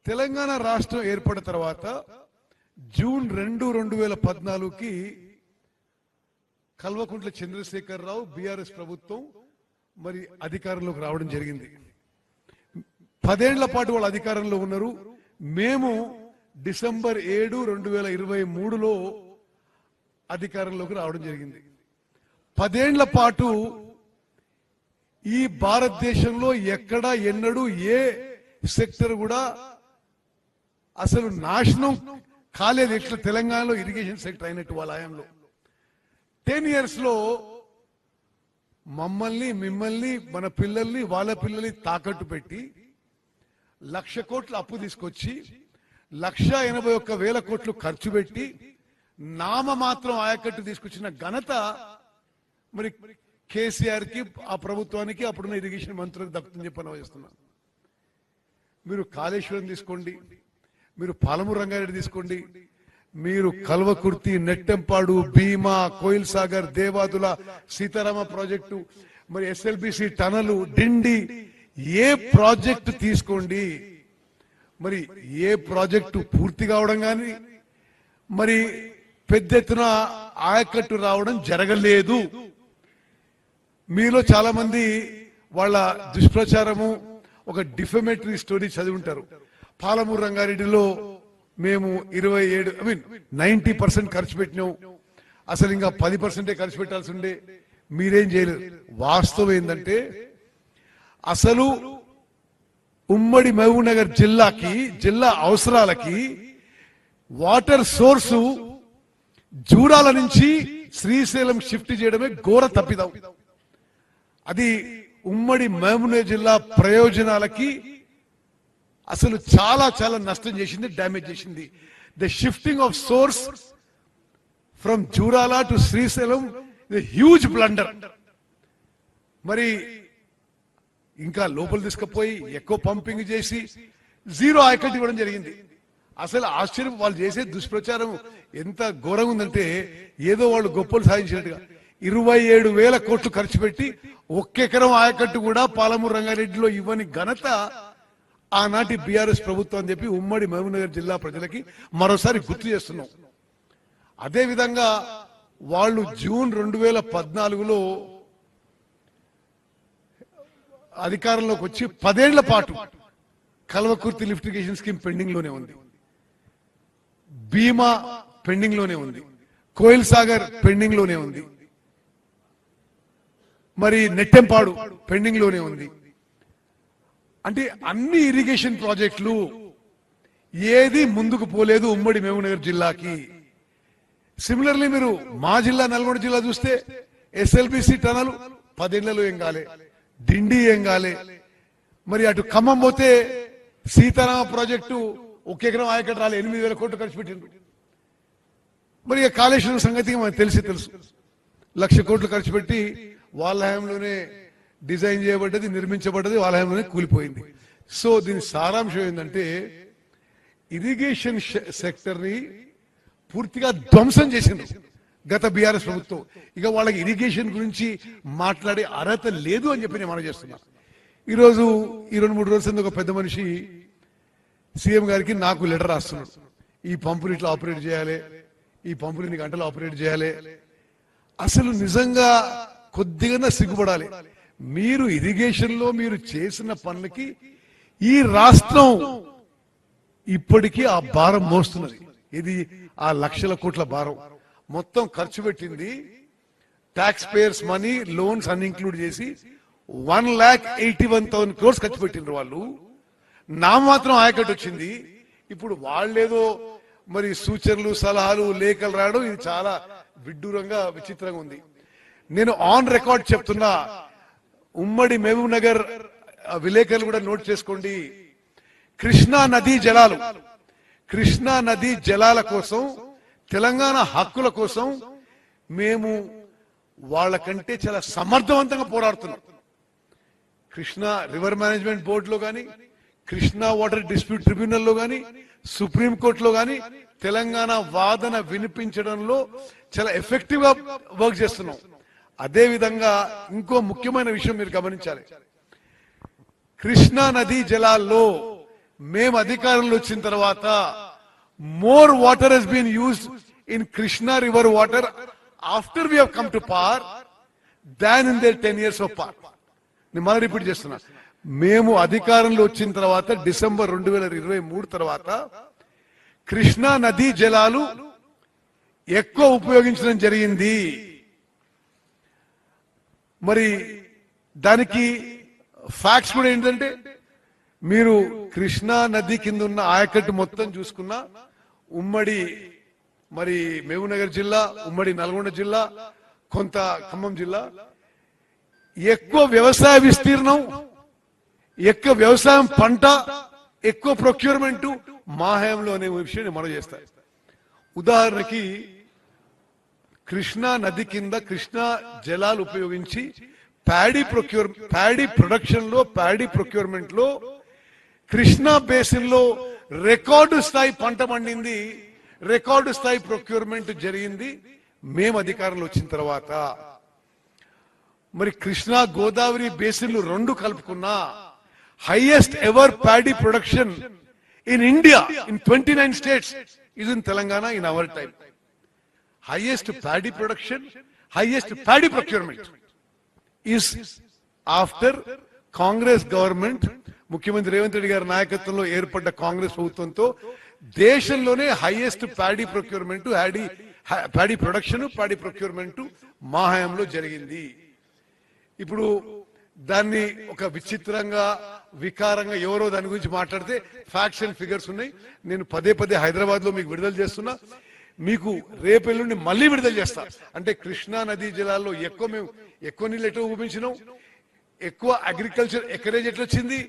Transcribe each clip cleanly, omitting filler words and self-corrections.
తెలంగాణ రాష్ట్రం ఏర్పడిన తర్వాత జూన్ 2, 2014కి కల్వకుంట్ల చంద్రశేఖరరావు బీఆర్ఎస్ ప్రభుత్వం మరి అధికారంలోకి రావడం జరిగింది. 10 ఏళ్ల పాటు వాళ్ళు అధికారంలో ఉన్నారు. మేము డిసెంబర్ 7, 2023లో అధికారంలోకి రావడం జరిగింది. 10 ఏళ్ల పాటు ఈ భారతదేశంలో ఎక్కడా ఎన్నడూ ఏ సెక్టర్ కూడా అసలు నాశనం కాలేదు ఇట్లా తెలంగాణలో ఇరిగేషన్ సెక్టర్ అయినట్టు వాళ్ళ హయాంలో. 10 years లో మమ్మల్ని, మిమ్మల్ని, మన పిల్లల్ని, వాళ్ళ పిల్లల్ని తాకట్టు పెట్టి 1,00,000 కోట్ల అప్పు తీసుకొచ్చి 1,81,000 కోట్లు ఖర్చు పెట్టి నామమాత్రం ఆయకట్టు తీసుకొచ్చిన ఘనత మరి కేసీఆర్ కి, ఆ ప్రభుత్వానికి, అప్పుడున్న ఇరిగేషన్ మంత్రులకు దక్కుతుందని చెప్పి అనుభవిస్తున్నాను. మీరు కాళేశ్వరం తీసుకోండి, మీరు పాలమూరు రంగారెడ్డి తీసుకోండి, మీరు కల్వకుర్తి, నెట్టెంపాడు, భీమా, కోయిల్ సాగర్, దేవాదుల, సీతారామ ప్రాజెక్టు, మరి ఎస్ఎల్బిసి టనలు, డిండి, ఏ ప్రాజెక్టు తీసుకోండి, మరి ఏ ప్రాజెక్టు పూర్తి కావడం కానీ మరి పెద్ద ఎత్తున ఆయకట్టు రావడం జరగలేదు. మీలో చాలా మంది వాళ్ళ దుష్ప్రచారము, ఒక డిఫమేటరీ స్టోరీ చదివి ఉంటారు. పాలమూరు రంగారెడ్డిలో మేము 90% ఖర్చు పెట్టినాం, అసలు ఇంకా 10% ఖర్చు పెట్టాల్సి ఉండే, మీరేం చేయలేదు. వాస్తవం ఏంటంటే అసలు ఉమ్మడి మహబూబ్నగర్ జిల్లాకి, జిల్లా అవసరాలకి వాటర్ సోర్సు జూరాల నుంచి శ్రీశైలం షిఫ్ట్ చేయడమే ఘోర తప్పిదం. అది ఉమ్మడి మహబూబ్నగర్ జిల్లా ప్రయోజనాలకి అసలు చాలా చాలా నష్టం చేసింది, డ్యామేజ్ చేసింది. The shifting of swords from Jurala to Srisailam huge blunder. మరి ఇంకా లోపల తీసుకుపోయి ఎక్కువ పంపింగ్ చేసి 0 ఆయకట్టు ఇవ్వడం జరిగింది. అసలు ఆశ్చర్యం, వాళ్ళు చేసే దుష్ప్రచారం ఎంత ఘోరంగా ఉందంటే ఏదో వాళ్ళు గొప్పలు సాధించినట్టుగా 27,000 కోట్లు ఖర్చు పెట్టి 1 ఎకరం ఆయకట్టు కూడా పాలమూరు రంగారెడ్డిలో ఇవ్వని ఘనత ఆనాటి బీఆర్ఎస్ ప్రభుత్వం అని చెప్పి ఉమ్మడి మహబూబ్నగర్ జిల్లా ప్రజలకి మరోసారి గుర్తు చేస్తున్నాం. అదేవిధంగా వాళ్ళు జూన్ 2014లో అధికారంలోకి వచ్చి 10 ఏళ్ల పాటు Kalwakurthy lift irrigation scheme pending లోనే ఉంది, భీమా పెండింగ్ లోనే ఉంది, కోయిల్ సాగర్ పెండింగ్ లోనే ఉంది, మరి నెట్టెంపాడు పెండింగ్ లోనే ఉంది. అంటే అన్ని ఇరిగేషన్ ప్రాజెక్టులు ఏది ముందుకు పోలేదు ఉమ్మడి మహబూబ్నగర్ జిల్లాకి. సిమిలర్లీ మీరు మా జిల్లా నల్గొండ జిల్లా చూస్తే ఎస్ఎల్బిసి టనల్ 10 ఏళ్లలో ఏం కాలే, డిండి ఏం కాలే. మరి అటు ఖమ్మం పోతే సీతారామ ప్రాజెక్టు 1 ఎకరం ఆయకట్టు రాలే, 8,000 కోట్లు ఖర్చు పెట్టిండ్రు. మరి కాళేశ్వరం సంగతి మనకు తెలుసు, 1,00,000 కోట్లు ఖర్చు పెట్టి వాళ్ళ హయాంలోనే డిజైన్ చేయబడ్డది, నిర్మించబడ్డది, వాళ్ళ హయాంలోనే కూలిపోయింది. సో దీని సారాంశం ఏంటంటే ఇరిగేషన్ సెక్టర్ ని పూర్తిగా ధ్వంసం చేసింది గత బీఆర్ఎస్ ప్రభుత్వం. ఇక వాళ్ళకి ఇరిగేషన్ గురించి మాట్లాడే అర్హత లేదు అని చెప్పి నేను మనం చేస్తున్నా. ఈరోజు ఈ 2-3 రోజుల ఒక పెద్ద మనిషి సీఎం గారికి నాకు లెటర్ రాస్తున్నాడు, ఈ పంపుని ఇట్లా ఆపరేట్ చేయాలి, ఈ పంపుని ఇన్ని గంటలు ఆపరేట్ చేయాలి. అసలు నిజంగా కొద్దిగా సిగ్గుపడాలి. మీరు ఇరిగేషన్ లో మీరు చేసిన పనులకి ఈ రాష్ట్రం ఇప్పటికీ ఆ భారం మోస్తున్నది. ఇది ఆ 1,00,000 కోట్ల భారం మొత్తం ఖర్చు పెట్టింది. ట్యాక్స్ పేయర్స్ మనీ, లోన్స్ అన్ని ఇంక్లూడ్ చేసి 1,81,000 crores ఖర్చు పెట్టిండ్రు వాళ్ళు. నా మాత్రం ఆయకట్టు వచ్చింది. ఇప్పుడు వాళ్ళేదో మరి సూచనలు, సలహాలు, లేఖలు రాయడం ఇది చాలా విడ్డూరంగా, విచిత్రంగా ఉంది. నేను ఆన్ రికార్డ్ చెప్తున్నా, ఉమ్మడి మహబూబ్ నగర్ విలేకరులు కూడా నోట్ చేసుకోండి. కృష్ణా నదీ జలాల కోసం, తెలంగాణ హక్కుల కోసం మేము వాళ్ళకంటే చాలా సమర్థవంతంగా పోరాడుతున్నాం. కృష్ణా రివర్ మేనేజ్మెంట్ బోర్డులో కానీ, కృష్ణా వాటర్ డిస్ప్యూట్ ట్రిబ్యునల్లో కానీ, సుప్రీంకోర్టులో కానీ తెలంగాణ వాదన వినిపించడంలో చాలా ఎఫెక్టివ్ గా వర్క్ చేస్తున్నాం. అదే విధంగా ఇంకో ముఖ్యమైన విషయం మీరు గమనించాలి. కృష్ణా నదీ జలాల్లో మేము అధికారంలో వచ్చిన తర్వాత more water has been used in Krishna river water after we have come to power than in their 10 years of power. నేను మళ్ళీ రిపీట్ చేస్తున్నా, మేము అధికారంలో వచ్చిన తర్వాత డిసెంబర్ 2023 తర్వాత కృష్ణా నదీ జలాలు ఎక్కువ ఉపయోగించడం జరిగింది. మరి దానికి ఫ్యాక్ట్స్ కూడా ఏంటంటే, మీరు కృష్ణా నది కింద ఉన్న ఆయకట్టు మొత్తం చూసుకున్నా ఉమ్మడి మరి మహబూబ్నగర్ జిల్లా, ఉమ్మడి నల్గొండ జిల్లా, కొంత ఖమ్మం జిల్లా ఎక్కువ వ్యవసాయ విస్తీర్ణం, ఎక్కువ వ్యవసాయం పంట, ఎక్కువ ప్రొక్యూర్మెంట్ మా హయాంలో అనే విషయాన్ని మనం చేస్తాం. ఉదాహరణకి కృష్ణా నది కింద కృష్ణా జలాలు ఉపయోగించి ప్యాడీ ప్రొక్యూర్మెంట్ లో కృష్ణా బేసిన్ లో రికార్డు స్థాయి పంట పండింది, రికార్డు స్థాయి ప్రొక్యూర్మెంట్ జరిగింది మేము అధికారంలో వచ్చిన తర్వాత. మరి కృష్ణా గోదావరి బేసిన్లు రెండు కలుపుకున్నా highest ever paddy production in India in 29 states is in Telangana in our time. Highest paddy production, highest paddy procurement is after Congress government, ముఖ్యమంత్రి రేవంత్ రెడ్డి గారి నాయకత్వంలో ఏర్పడ్డ కాంగ్రెస్ ప్రభుత్వంతో దేశంలోనే highest paddy procurement, paddy production, paddy procurement మా హయాంలో జరిగింది. ఇప్పుడు దాన్ని ఒక విచిత్రంగా వికారంగా ఎవరో దాని గురించి మాట్లాడితే ఫ్యాక్ట్స్ అండ్ ఫిగర్స్ ఉన్నాయి. నేను పదే పదే హైదరాబాద్ లో మీకు విడుదల చేస్తున్నా, మీకు రేపెల్లుండి మళ్ళీ విడుదల చేస్తా. అంటే కృష్ణా నదీ జలాల్లో మేము ఎక్కువ నీళ్ళు ఎట్లా ఉపయోగించినాం, ఎక్కువ అగ్రికల్చర్ ఎకరేజ్ ఎట్లొచ్చింది,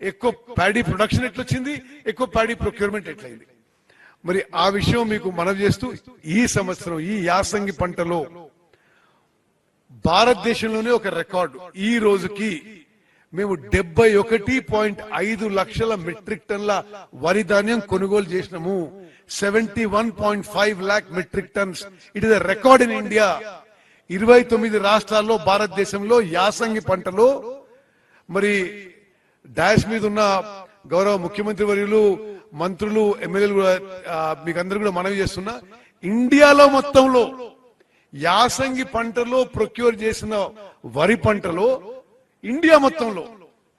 ఎక్కువ ప్యాడీ ప్రొడక్షన్ ఎట్లొచ్చింది, ఎక్కువ ప్యాడీ ప్రొక్యూర్మెంట్ ఎట్లయింది. మరి ఆ విషయం మీకు మనవి చేస్తూ, ఈ సంవత్సరం ఈ యాసంగి పంటలో భారతదేశంలోనే ఒక రికార్డు, ఈ రోజుకి మేము 71.5 లక్షల మెట్రిక్ టన్ల వరి ధాన్యం కొనుగోలు చేసినాము. 71.5 lakh metric tons. It is a record in India. 29 రాష్ట్రాల్లో భారతదేశంలో యాసంగి పంటలో మరి డాష్ మీద ఉన్న గౌరవ ముఖ్యమంత్రి వర్యులు, మంత్రులు, ఎమ్మెల్యేలు మీకు అందరూ కూడా మనవి చేస్తున్నా, ఇండియాలో మొత్తంలో యాసంగి పంటలో ప్రొక్యూర్ చేసిన వరి పంటలో ఇండియా మొత్తంలో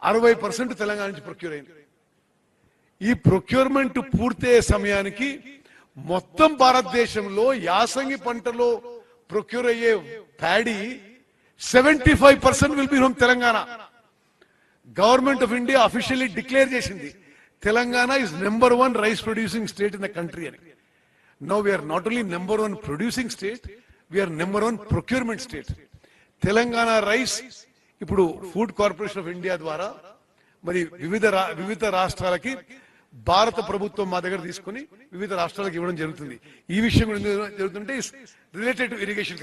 60% తెలంగాణ నుంచి ప్రొక్యూర్ అయింది. ఈ ప్రొక్యూర్మెంట్ పూర్తయ్యే సమయానికి మొత్తం భారతదేశంలో యాసంగి పంటలో ప్రొక్యూర్ అయ్యే paddy 75% will be from Telangana. Government of India officially declare చేసింది, Telangana is number 1 rice producing state in the country అని. Now we are not only number 1 producing state, we are number 1 procurement state. Telangana rice ఇప్పుడు ఫుడ్ కార్పొరేషన్ ఆఫ్ ఇండియా ద్వారా మరి వివిధ రాష్ట్రాలకి భారత ప్రభుత్వం మా దగ్గర తీసుకుని వివిధ రాష్ట్రాలకు ఇవ్వడం జరుగుతుంది. ఈ విషయం జరుగుతుంటే రిలేటెడ్ టు ఇరిగేషన్.